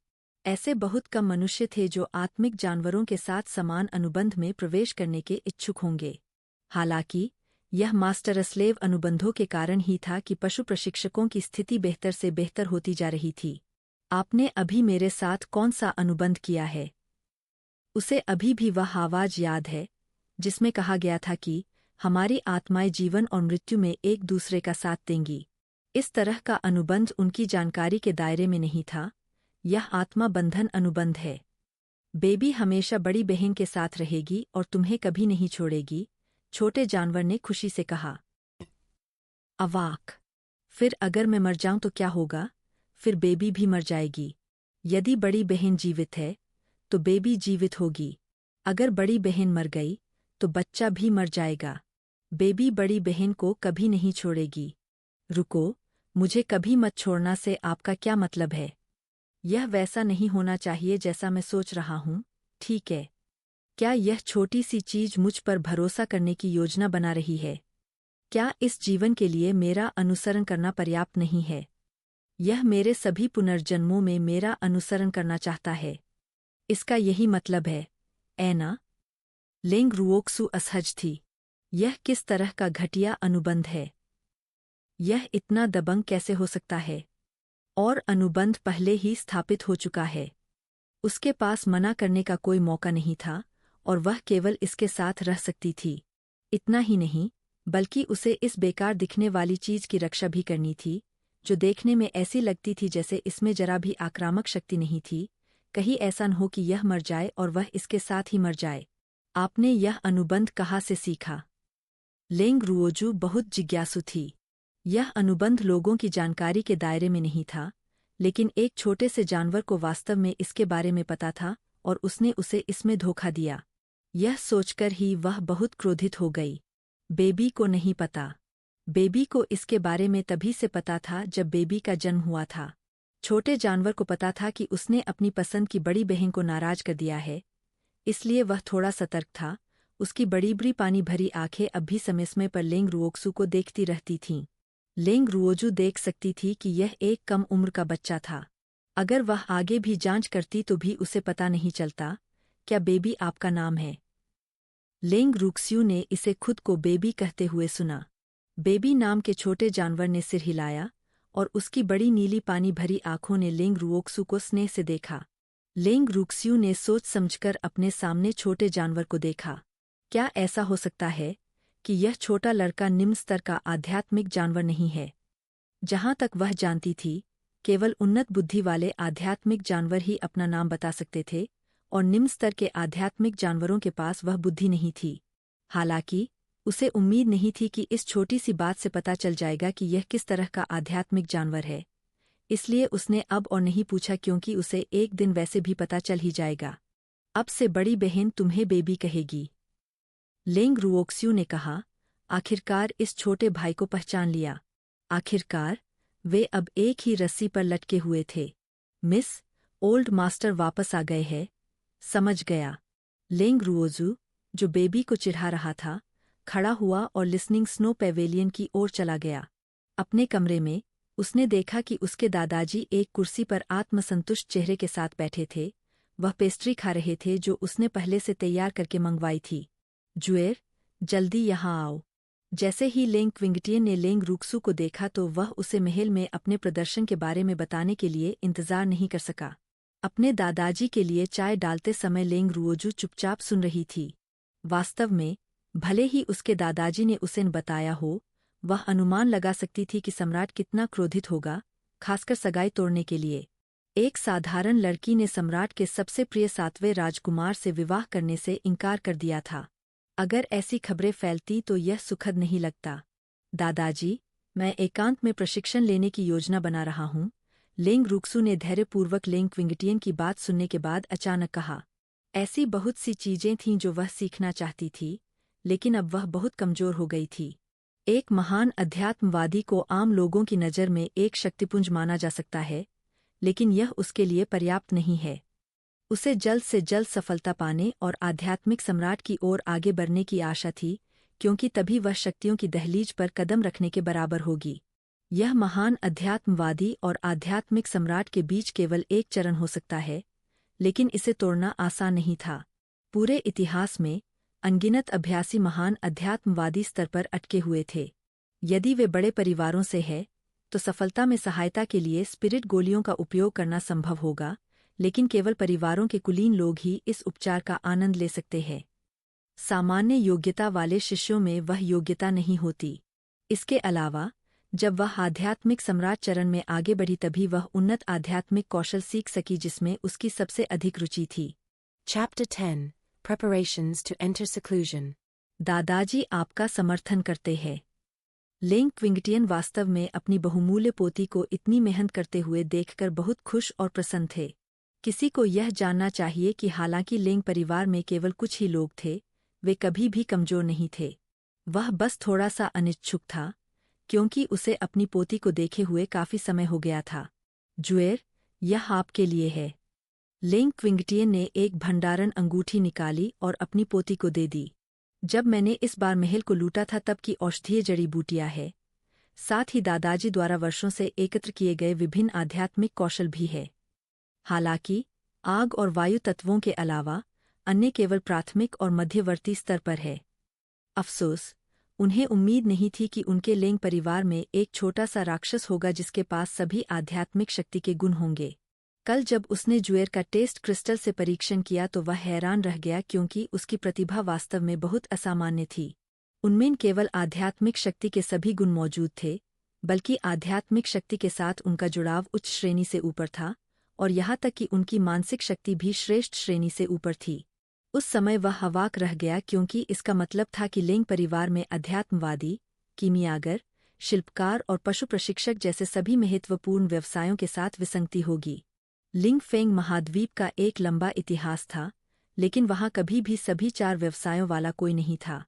ऐसे बहुत कम मनुष्य थे जो आत्मिक जानवरों के साथ समान अनुबंध में प्रवेश करने के इच्छुक होंगे। हालांकि यह मास्टर स्लेव अनुबंधों के कारण ही था कि पशु प्रशिक्षकों की स्थिति बेहतर से बेहतर होती जा रही थी। आपने अभी मेरे साथ कौन सा अनुबंध किया है? उसे अभी भी वह आवाज याद है जिसमें कहा गया था कि हमारी आत्माएं जीवन और मृत्यु में एक दूसरे का साथ देंगी। इस तरह का अनुबंध उनकी जानकारी के दायरे में नहीं था। यह आत्मा बंधन अनुबंध है। बेबी हमेशा बड़ी बहन के साथ रहेगी और तुम्हें कभी नहीं छोड़ेगी, छोटे जानवर ने खुशी से कहा। अवाक, फिर अगर मैं मर जाऊं तो क्या होगा? फिर बेबी भी मर जाएगी। यदि बड़ी बहन जीवित है तो बेबी जीवित होगी। अगर बड़ी बहन मर गई तो बच्चा भी मर जाएगा। बेबी बड़ी बहन को कभी नहीं छोड़ेगी। रुको, मुझे कभी मत छोड़ना से आपका क्या मतलब है? यह वैसा नहीं होना चाहिए जैसा मैं सोच रहा हूँ, ठीक है? क्या यह छोटी सी चीज मुझ पर भरोसा करने की योजना बना रही है? क्या इस जीवन के लिए मेरा अनुसरण करना पर्याप्त नहीं है? यह मेरे सभी पुनर्जन्मों में मेरा अनुसरण करना चाहता है। इसका यही मतलब है, ऐना? लेंग रुओक्सू असहज थी। यह किस तरह का घटिया अनुबंध है? यह इतना दबंग कैसे हो सकता है? और अनुबंध पहले ही स्थापित हो चुका है। उसके पास मना करने का कोई मौका नहीं था और वह केवल इसके साथ रह सकती थी। इतना ही नहीं, बल्कि उसे इस बेकार दिखने वाली चीज की रक्षा भी करनी थी, जो देखने में ऐसी लगती थी जैसे इसमें जरा भी आक्रामक शक्ति नहीं थी। कहीं ऐसा न हो कि यह मर जाए और वह इसके साथ ही मर जाए। आपने यह अनुबंध कहाँ से सीखा? लेंग रुओजू बहुत जिज्ञासु थी। यह अनुबंध लोगों की जानकारी के दायरे में नहीं था, लेकिन एक छोटे से जानवर को वास्तव में इसके बारे में पता था और उसने उसे इसमें धोखा दिया। यह सोचकर ही वह बहुत क्रोधित हो गई। बेबी को नहीं पता। बेबी को इसके बारे में तभी से पता था जब बेबी का जन्म हुआ था। छोटे जानवर को पता था कि उसने अपनी पसंद की बड़ी बहन को नाराज कर दिया है, इसलिए वह थोड़ा सतर्क था। उसकी बड़ी बड़ी पानी भरी आंखें अब भी समय समय पर लेंग रुओक्सू को देखती रहती थीं। लेंग रुओजू देख सकती थी कि यह एक कम उम्र का बच्चा था। अगर वह आगे भी जांच करती तो भी उसे पता नहीं चलता। क्या बेबी आपका नाम है? लेंग रुक्स्यू ने इसे खुद को बेबी कहते हुए सुना। बेबी नाम के छोटे जानवर ने सिर हिलाया और उसकी बड़ी नीली पानी भरी आंखों ने लेंग रुओक्सू को स्नेह से देखा। लेंग रुक्स्यू ने सोच समझकर अपने सामने छोटे जानवर को देखा। क्या ऐसा हो सकता है कि यह छोटा लड़का निम्न स्तर का आध्यात्मिक जानवर नहीं है? जहां तक वह जानती थी, केवल उन्नत बुद्धि वाले आध्यात्मिक जानवर ही अपना नाम बता सकते थे और निम्न स्तर के आध्यात्मिक जानवरों के पास वह बुद्धि नहीं थी। हालांकि उसे उम्मीद नहीं थी कि इस छोटी सी बात से पता चल जाएगा कि यह किस तरह का आध्यात्मिक जानवर है, इसलिए उसने अब और नहीं पूछा क्योंकि उसे एक दिन वैसे भी पता चल ही जाएगा। अब से बड़ी बहन तुम्हें बेबी कहेगी, लेंग रुओक्स्यू ने कहा। आखिरकार इस छोटे भाई को पहचान लिया। आखिरकार वे अब एक ही रस्सी पर लटके हुए थे। मिस ओल्ड मास्टर वापस आ गए हैं, समझ गया। लेंग रुओजू, जो बेबी को चिढ़ा रहा था, खड़ा हुआ और लिसनिंग स्नो पेवेलियन की ओर चला गया। अपने कमरे में उसने देखा कि उसके दादाजी एक कुर्सी पर आत्मसंतुष्ट चेहरे के साथ बैठे थे। वह पेस्ट्री खा रहे थे जो उसने पहले से तैयार करके मंगवाई थी। जुएर, जल्दी यहाँ आओ। जैसे ही लेंग क्विंगटियन ने लेंग रुक्सू को देखा तो वह उसे महल में अपने प्रदर्शन के बारे में बताने के लिए इंतजार नहीं कर सका। अपने दादाजी के लिए चाय डालते समय लेंग रुओजू चुपचाप सुन रही थी। वास्तव में, भले ही उसके दादाजी ने उसे न बताया हो, वह अनुमान लगा सकती थी कि सम्राट कितना क्रोधित होगा, खासकर सगाई तोड़ने के लिए। एक साधारण लड़की ने सम्राट के सबसे प्रिय 7वें राजकुमार से विवाह करने से इनकार कर दिया था। अगर ऐसी खबरें फैलती तो यह सुखद नहीं लगता। दादाजी, मैं एकांत में प्रशिक्षण लेने की योजना बना रहा हूँ, लेंग रुक्सू ने धैर्यपूर्वक लेंग क्विंगटियन की बात सुनने के बाद अचानक कहा। ऐसी बहुत सी चीजें थीं जो वह सीखना चाहती थी, लेकिन अब वह बहुत कमजोर हो गई थी। एक महान अध्यात्मवादी को आम लोगों की नज़र में एक शक्तिपुंज माना जा सकता है, लेकिन यह उसके लिए पर्याप्त नहीं है। उसे जल्द से जल्द सफलता पाने और आध्यात्मिक सम्राट की ओर आगे बढ़ने की आशा थी, क्योंकि तभी वह शक्तियों की दहलीज पर कदम रखने के बराबर होगी। यह महान अध्यात्मवादी और आध्यात्मिक सम्राट के बीच केवल एक चरण हो सकता है, लेकिन इसे तोड़ना आसान नहीं था। पूरे इतिहास में अनगिनत अभ्यासी महान अध्यात्मवादी स्तर पर अटके हुए थे। यदि वे बड़े परिवारों से है, तो सफलता में सहायता के लिए स्पिरिट गोलियों का उपयोग करना संभव होगा, लेकिन केवल परिवारों के कुलीन लोग ही इस उपचार का आनंद ले सकते हैं। सामान्य योग्यता वाले शिष्यों में वह योग्यता नहीं होती। इसके अलावा, जब वह आध्यात्मिक सम्राट चरण में आगे बढ़ी तभी वह उन्नत आध्यात्मिक कौशल सीख सकी जिसमें उसकी सबसे अधिक रुचि थी। Chapter 10 Preparations to Enter Seclusion. दादाजी आपका समर्थन करते हैं। लेंग क्विंगटियन वास्तव में अपनी बहुमूल्य पोती को इतनी मेहनत करते हुए देखकर बहुत खुश और प्रसन्न थे। किसी को यह जानना चाहिए कि हालांकि लेंग परिवार में केवल कुछ ही लोग थे, वे कभी भी कमजोर नहीं थे। वह बस थोड़ा सा अनिच्छुक था, क्योंकि उसे अपनी पोती को देखे हुए काफी समय हो गया था। जुएर, यह आपके लिए है। लेंग क्विंगटियन ने एक भंडारण अंगूठी निकाली और अपनी पोती को दे दी। जब मैंने इस बार महल को लूटा था तब की औषधीय जड़ी बूटियां है, साथ ही दादाजी द्वारा वर्षों से एकत्र किए गए विभिन्न आध्यात्मिक कौशल भी है। हालांकि आग और वायु तत्वों के अलावा अन्य केवल प्राथमिक और मध्यवर्ती स्तर पर है। अफसोस, उन्हें उम्मीद नहीं थी कि उनके लेंग परिवार में एक छोटा सा राक्षस होगा जिसके पास सभी आध्यात्मिक शक्ति के गुण होंगे। कल जब उसने जुएर का टेस्ट क्रिस्टल से परीक्षण किया तो वह हैरान रह गया क्योंकि उसकी प्रतिभा वास्तव में बहुत असामान्य थी। उनमें केवल आध्यात्मिक शक्ति के सभी गुण मौजूद थे, बल्कि आध्यात्मिक शक्ति के साथ उनका जुड़ाव उच्च श्रेणी से ऊपर था, और यहाँ तक कि उनकी मानसिक शक्ति भी श्रेष्ठ श्रेणी से ऊपर थी। उस समय वह अवाक रह गया क्योंकि इसका मतलब था कि लिंग परिवार में अध्यात्मवादी, कीमियागर, शिल्पकार और पशु प्रशिक्षक जैसे सभी महत्वपूर्ण व्यवसायों के साथ विसंगति होगी। लिंग फेंग महाद्वीप का एक लंबा इतिहास था, लेकिन वहाँ कभी भी सभी 4 व्यवसायों वाला कोई नहीं था।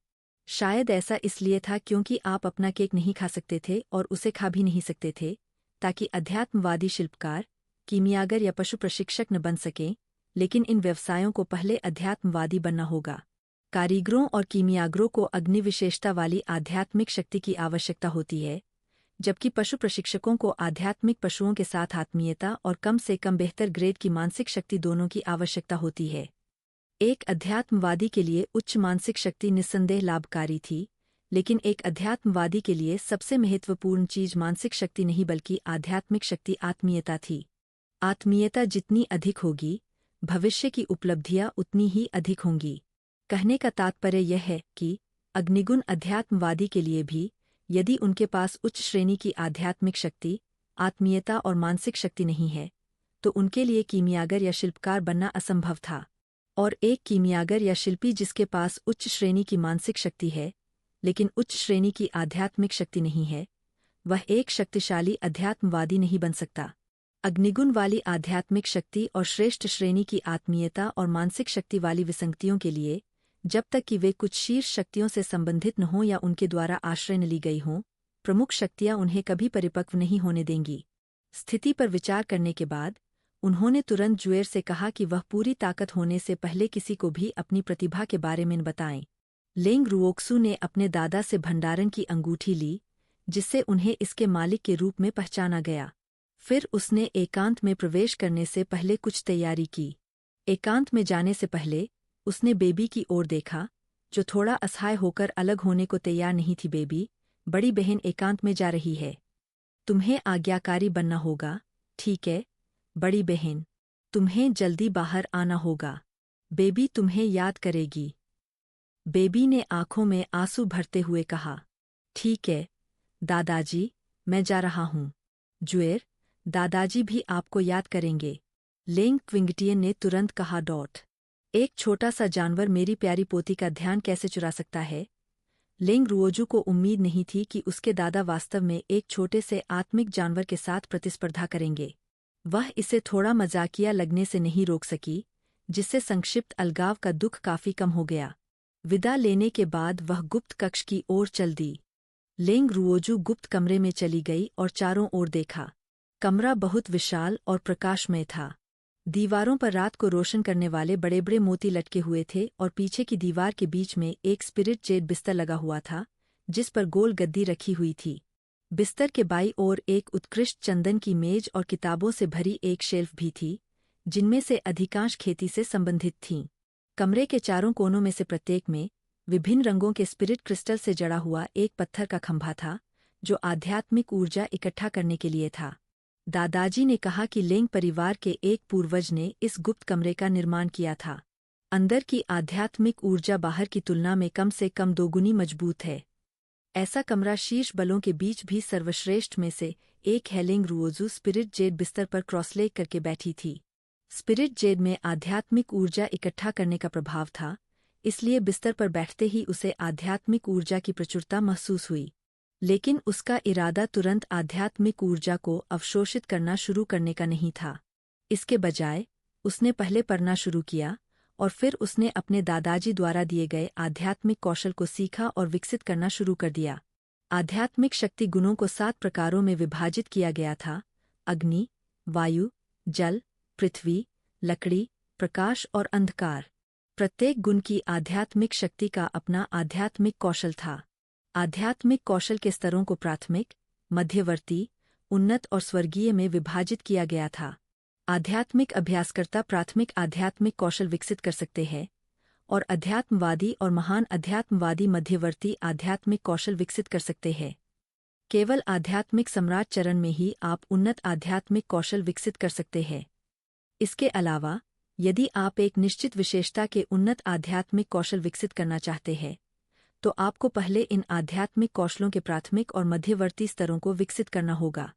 शायद ऐसा इसलिए था क्योंकि आप अपना केक नहीं खा सकते थे और उसे खा भी नहीं सकते थे, ताकि अध्यात्मवादी शिल्पकार, कीमियागर या पशु प्रशिक्षक न बन सकें, लेकिन इन व्यवसायों को पहले अध्यात्मवादी बनना होगा। कारीगरों और कीमियागरों को अग्नि विशेषता वाली आध्यात्मिक शक्ति की आवश्यकता होती है, जबकि पशु प्रशिक्षकों को आध्यात्मिक पशुओं के साथ आत्मीयता और कम से कम बेहतर ग्रेड की मानसिक शक्ति दोनों की आवश्यकता होती है। एक अध्यात्मवादी के लिए उच्च मानसिक शक्ति निस्संदेह लाभकारी थी, लेकिन एक अध्यात्मवादी के लिए सबसे महत्वपूर्ण चीज मानसिक शक्ति नहीं बल्कि आध्यात्मिक शक्ति आत्मीयता थी। आत्मीयता जितनी अधिक होगी, भविष्य की उपलब्धियां उतनी ही अधिक होंगी। कहने का तात्पर्य यह है कि अग्निगुण अध्यात्मवादी के लिए भी, यदि उनके पास उच्च श्रेणी की आध्यात्मिक शक्ति, आत्मीयता और मानसिक शक्ति नहीं है, तो उनके लिए कीमियागर या शिल्पकार बनना असंभव था। और एक कीमियागर या शिल्पी जिसके पास उच्च श्रेणी की मानसिक शक्ति है, लेकिन उच्च श्रेणी की आध्यात्मिक शक्ति नहीं है, वह एक शक्तिशाली अध्यात्मवादी नहीं बन सकता। अग्निगुण वाली आध्यात्मिक शक्ति और श्रेष्ठ श्रेणी की आत्मीयता और मानसिक शक्ति वाली विसंगतियों के लिए, जब तक कि वे कुछ शीर्ष शक्तियों से संबंधित न हों या उनके द्वारा आश्रय न ली गई हों, प्रमुख शक्तियां उन्हें कभी परिपक्व नहीं होने देंगी। स्थिति पर विचार करने के बाद उन्होंने तुरंत जुएर से कहा कि वह पूरी ताकत होने से पहले किसी को भी अपनी प्रतिभा के बारे में बताएं। लेंग रुओक्सू ने अपने दादा से भंडारण की अंगूठी ली, जिससे उन्हें इसके मालिक के रूप में पहचाना गया। फिर उसने एकांत में प्रवेश करने से पहले कुछ तैयारी की। एकांत में जाने से पहले उसने बेबी की ओर देखा, जो थोड़ा असहाय होकर अलग होने को तैयार नहीं थी। बेबी, बड़ी बहन एकांत में जा रही है। तुम्हें आज्ञाकारी बनना होगा, ठीक है बड़ी बहन? तुम्हें जल्दी बाहर आना होगा। बेबी तुम्हें याद करेगी। बेबी ने आंखों में आंसू भरते हुए कहा, ठीक है दादाजी, मैं जा रहा हूँ। जुएर, दादाजी भी आपको याद करेंगे। लेंग क्विंगटियन ने तुरंत कहा। एक छोटा सा जानवर मेरी प्यारी पोती का ध्यान कैसे चुरा सकता है? लेंग रुओजू को उम्मीद नहीं थी कि उसके दादा वास्तव में एक छोटे से आत्मिक जानवर के साथ प्रतिस्पर्धा करेंगे। वह इसे थोड़ा मजाकिया लगने से नहीं रोक सकी, जिससे संक्षिप्त अलगाव का दुख काफी कम हो गया। विदा लेने के बाद वह गुप्त कक्ष की ओर चल दी। लेंग रुओजू गुप्त कमरे में चली गई और चारों ओर देखा। कमरा बहुत विशाल और प्रकाशमय था। दीवारों पर रात को रोशन करने वाले बड़े बड़े मोती लटके हुए थे और पीछे की दीवार के बीच में एक स्पिरिट जेड बिस्तर लगा हुआ था, जिस पर गोल गद्दी रखी हुई थी। बिस्तर के बाईं ओर एक उत्कृष्ट चंदन की मेज और किताबों से भरी एक शेल्फ भी थी, जिनमें से अधिकांश खेती से संबंधित थीं। कमरे के चारों कोनों में से प्रत्येक में विभिन्न रंगों के स्पिरिट क्रिस्टल से जड़ा हुआ एक पत्थर का खंभा था, जो आध्यात्मिक ऊर्जा इकट्ठा करने के लिए था। दादाजी ने कहा कि लेंग परिवार के एक पूर्वज ने इस गुप्त कमरे का निर्माण किया था। अंदर की आध्यात्मिक ऊर्जा बाहर की तुलना में कम से कम 2 गुनी मजबूत है। ऐसा कमरा शीर्ष बलों के बीच भी सर्वश्रेष्ठ में से एक है। लेंग रुओजू स्पिरिट जेड बिस्तर पर क्रॉसलेग करके बैठी थी। स्पिरिट जेड में आध्यात्मिक ऊर्जा इकट्ठा करने का प्रभाव था, इसलिए बिस्तर पर बैठते ही उसे आध्यात्मिक ऊर्जा की प्रचुरता महसूस हुई। लेकिन उसका इरादा तुरंत आध्यात्मिक ऊर्जा को अवशोषित करना शुरू करने का नहीं था। इसके बजाय उसने पहले पढ़ना शुरू किया और फिर उसने अपने दादाजी द्वारा दिए गए आध्यात्मिक कौशल को सीखा और विकसित करना शुरू कर दिया। आध्यात्मिक शक्ति गुणों को 7 प्रकारों में विभाजित किया गया था: अग्नि, वायु, जल, पृथ्वी, लकड़ी, प्रकाश और अंधकार। प्रत्येक गुण की आध्यात्मिक शक्ति का अपना आध्यात्मिक कौशल था। आध्यात्मिक कौशल के स्तरों को प्राथमिक, मध्यवर्ती, उन्नत और स्वर्गीय में विभाजित किया गया था। आध्यात्मिक अभ्यासकर्ता प्राथमिक आध्यात्मिक कौशल विकसित कर सकते हैं और अध्यात्मवादी और महान अध्यात्मवादी मध्यवर्ती आध्यात्मिक कौशल विकसित कर सकते हैं। केवल आध्यात्मिक सम्राट चरण में ही आप उन्नत आध्यात्मिक कौशल विकसित कर सकते हैं। इसके अलावा यदि आप एक निश्चित विशेषता के उन्नत आध्यात्मिक कौशल विकसित करना चाहते हैं तो आपको पहले इन आध्यात्मिक कौशलों के प्राथमिक और मध्यवर्ती स्तरों को विकसित करना होगा।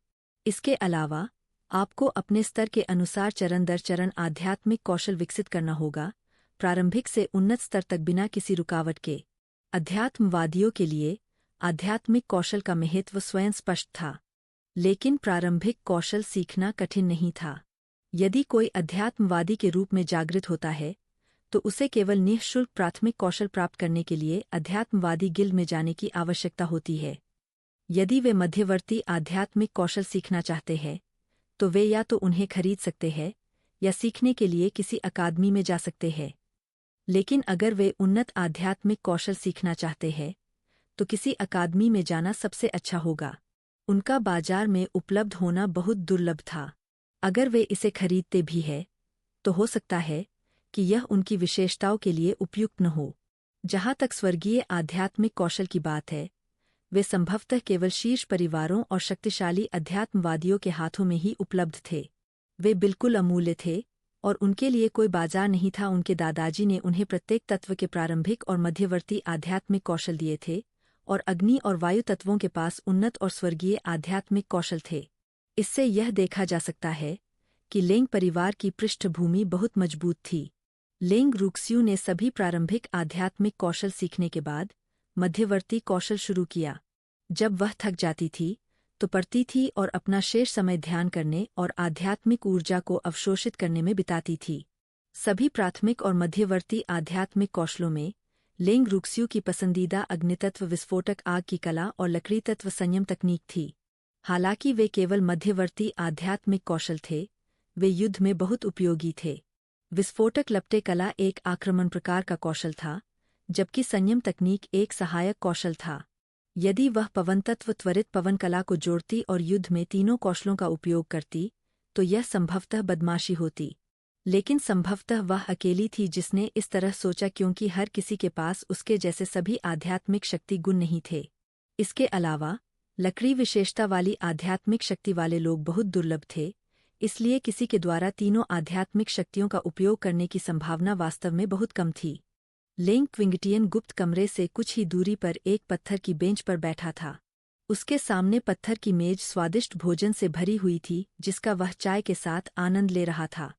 इसके अलावा आपको अपने स्तर के अनुसार चरण दर चरण आध्यात्मिक कौशल विकसित करना होगा, प्रारंभिक से उन्नत स्तर तक बिना किसी रुकावट के। अध्यात्मवादियों के लिए आध्यात्मिक कौशल का महत्व स्वयं स्पष्ट था, लेकिन प्रारंभिक कौशल सीखना कठिन नहीं था। यदि कोई अध्यात्मवादी के रूप में जागृत होता है तो उसे केवल निःशुल्क प्राथमिक कौशल प्राप्त करने के लिए अध्यात्मवादी गिल्ड में जाने की आवश्यकता होती है। यदि वे मध्यवर्ती आध्यात्मिक कौशल सीखना चाहते हैं तो वे या तो उन्हें खरीद सकते हैं या सीखने के लिए किसी अकादमी में जा सकते हैं। लेकिन अगर वे उन्नत आध्यात्मिक कौशल सीखना चाहते हैं तो किसी अकादमी में जाना सबसे अच्छा होगा। उनका बाजार में उपलब्ध होना बहुत दुर्लभ था। अगर वे इसे खरीदते भी हैं तो हो सकता है कि यह उनकी विशेषताओं के लिए उपयुक्त न हो। जहाँ तक स्वर्गीय आध्यात्मिक कौशल की बात है, वे संभवतः केवल शीर्ष परिवारों और शक्तिशाली अध्यात्मवादियों के हाथों में ही उपलब्ध थे। वे बिल्कुल अमूल्य थे और उनके लिए कोई बाजार नहीं था। उनके दादाजी ने उन्हें प्रत्येक तत्व के प्रारंभिक और मध्यवर्ती आध्यात्मिक कौशल दिए थे और अग्नि और वायु तत्वों के पास उन्नत और स्वर्गीय आध्यात्मिक कौशल थे। इससे यह देखा जा सकता है कि लेंग परिवार की पृष्ठभूमि बहुत मजबूत थी। लेंग रूक्स्यू ने सभी प्रारंभिक आध्यात्मिक कौशल सीखने के बाद मध्यवर्ती कौशल शुरू किया। जब वह थक जाती थी तो पढ़ती थी और अपना शेष समय ध्यान करने और आध्यात्मिक ऊर्जा को अवशोषित करने में बिताती थी। सभी प्राथमिक और मध्यवर्ती आध्यात्मिक कौशलों में लेंग रूक्स्यू की पसंदीदा अग्नितत्व विस्फोटक आग की कला और लकड़ी तत्व संयम तकनीक थी। हालांकि वे केवल मध्यवर्ती आध्यात्मिक कौशल थे, वे युद्ध में बहुत उपयोगी थे। विस्फोटक लपटे कला एक आक्रमण प्रकार का कौशल था, जबकि संयम तकनीक एक सहायक कौशल था। यदि वह पवन तत्व त्वरित पवन कला को जोड़ती और युद्ध में तीनों कौशलों का उपयोग करती तो यह संभवतः बदमाशी होती। लेकिन संभवतः वह अकेली थी जिसने इस तरह सोचा, क्योंकि हर किसी के पास उसके जैसे सभी आध्यात्मिक शक्ति गुण नहीं थे। इसके अलावा लकड़ी विशेषता वाली आध्यात्मिक शक्ति वाले लोग बहुत दुर्लभ थे, इसलिए किसी के द्वारा तीनों आध्यात्मिक शक्तियों का उपयोग करने की संभावना वास्तव में बहुत कम थी। लेंग क्विंगटियन गुप्त कमरे से कुछ ही दूरी पर एक पत्थर की बेंच पर बैठा था। उसके सामने पत्थर की मेज स्वादिष्ट भोजन से भरी हुई थी जिसका वह चाय के साथ आनंद ले रहा था।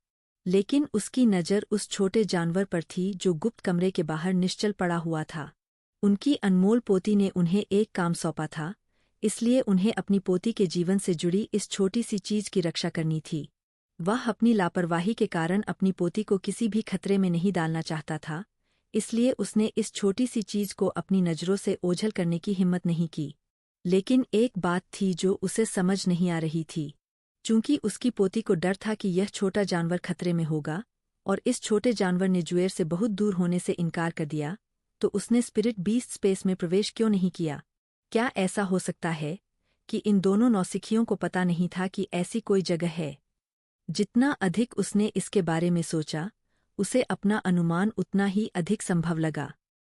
लेकिन उसकी नज़र उस छोटे जानवर पर थी जो गुप्त कमरे के बाहर निश्चल पड़ा हुआ था। उनकी अनमोल पोती ने उन्हें एक काम सौंपा था, इसलिए उन्हें अपनी पोती के जीवन से जुड़ी इस छोटी सी चीज की रक्षा करनी थी। वह अपनी लापरवाही के कारण अपनी पोती को किसी भी खतरे में नहीं डालना चाहता था, इसलिए उसने इस छोटी सी चीज को अपनी नज़रों से ओझल करने की हिम्मत नहीं की। लेकिन एक बात थी जो उसे समझ नहीं आ रही थी। चूंकि उसकी पोती को डर था कि यह छोटा जानवर खतरे में होगा और इस छोटे जानवर ने जुएर से बहुत दूर होने से इनकार कर दिया, तो उसने स्पिरिट बीस्ट स्पेस में प्रवेश क्यों नहीं किया? क्या ऐसा हो सकता है कि इन दोनों नौसिखियों को पता नहीं था कि ऐसी कोई जगह है? जितना अधिक उसने इसके बारे में सोचा, उसे अपना अनुमान उतना ही अधिक संभव लगा।